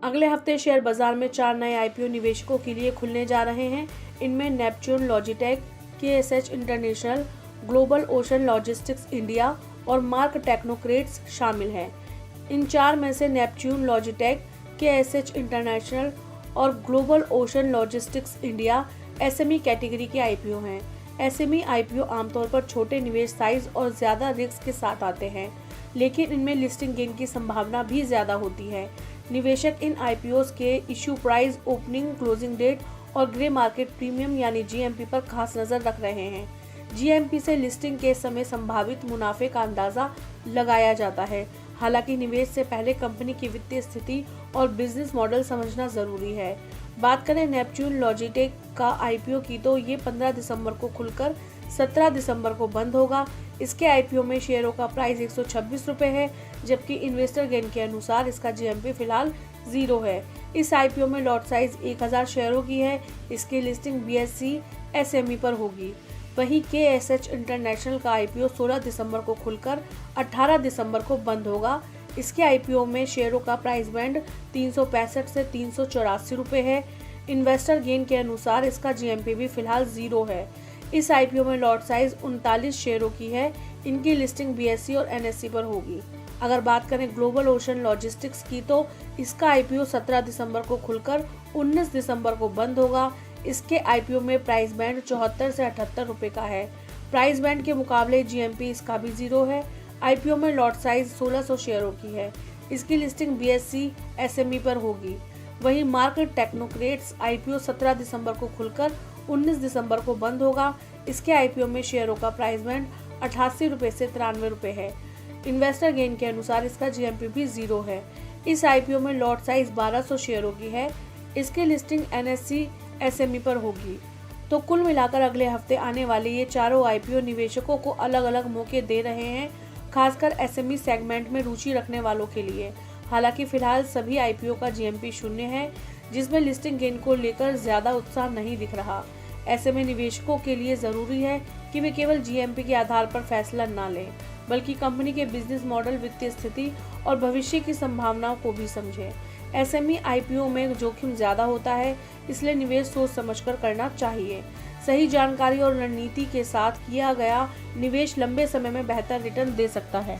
अगले हफ्ते शेयर बाजार में 4 नए आईपीओ निवेशकों के लिए खुलने जा रहे हैं। इनमें Neptune Logitech, KSH International, Global Ocean Logistics India और मार्क टेक्नोक्रेट्स शामिल हैं। इन 4 में से नेपच्यून लॉजिटेक, केएसएच इंटरनेशनल और Global Ocean Logistics India SME category के आईपीओ हैं। एसएमई आईपीओ आमतौर पर छोटे निवेश साइज और ज्यादा रिस्क के साथ आते हैं, लेकिन इनमें लिस्टिंग गेन की संभावना भी ज्यादा होती है। निवेशक इन आईपीओस के issue price, opening, closing date और ग्रे मार्केट प्रीमियम यानी जीएमपी पर खास नजर रख रहे हैं। जीएमपी से लिस्टिंग के समय संभावित मुनाफे का अंदाजा लगाया जाता है। हालांकि निवेश से पहले कंपनी की वित्तीय स्थिति और बिजनेस मॉडल समझना जरूरी है। बात करें नेपच्यून लॉजिटेक का आईपीओ की, तो ये 15 दिसंबर को खुलकर 17 दिसंबर को बंद होगा। इसके आईपीओ में शेयरों का प्राइस 126 रुपए है, जबकि इन्वेस्टर गेन के अनुसार इसका जीएमपी फिलहाल 0 है। इस आईपीओ में लॉट साइज 1000 शेयरों की है। इसकी लिस्टिंग बीएसई एसएमई पर होगी। वहीं केएसएच इंटरनेशनल का आईपीओ 16 दिसंबर को खुलकर 18 दिसंबर को बंद होगा। इसके आईपीओ में शेयरों का प्राइस बैंड 365 से 384 रुपए है। इन्वेस्टर गेन के अनुसार इसका जीएमपी भी फिलहाल 0 है। इस आईपीओ में लॉट साइज 39 शेयरों की है। इनकी लिस्टिंग बीएसई और एनएसई पर होगी। अगर बात करें ग्लोबल ओशन लॉजिस्टिक्स की, तो इसका आईपीओ 17 दिसंबर को खुलकर 19 दिसंबर को बंद होगा। इसके आईपीओ में प्राइस बैंड 74 से 78 रुपए का है। प्राइस बैंड के मुकाबले जीएमपी इसका भी 0 है। आईपीओ में लॉट साइज 1600 शेयरों की है। इसकी लिस्टिंग बीएसई एसएमई पर होगी। वहीं मार्क टेक्नोक्रेट्स आईपीओ 17 दिसंबर को खुलकर 19 दिसंबर को बंद होगा। इसके आईपीओ में शेयरों का प्राइस बैंड 88 रुपए से 93 रुपए है। इन्वेस्टर गेन के अनुसार इसका जीएमपी भी 0 है। इस आईपीओ में लॉट साइज 1200 शेयरों की है। इसकी लिस्टिंग एनएसई एसएमई पर होगी। तो कुल मिलाकर अगले हफ्ते आने वाले ये चारों आईपीओ निवेशकों को अलग अलग मौके दे रहे हैं, खासकर एसएमई सेगमेंट में रुचि रखने वालों के लिए। हालांकि फिलहाल सभी आईपीओ का जीएमपी 0 है, जिसमें लिस्टिंग गेन को लेकर ज्यादा उत्साह नहीं दिख रहा। ऐसे में निवेशकों के लिए जरूरी है कि वे केवल जीएमपी के आधार पर फैसला न लें, बल्कि कंपनी के बिजनेस मॉडल, वित्तीय स्थिति और भविष्य की संभावनाओं को भी समझें। एसएमई आईपीओ में जोखिम ज्यादा होता है, इसलिए निवेश सोच समझकर करना चाहिए। सही जानकारी और रणनीति के साथ किया गया निवेश लंबे समय में बेहतर रिटर्न दे सकता है।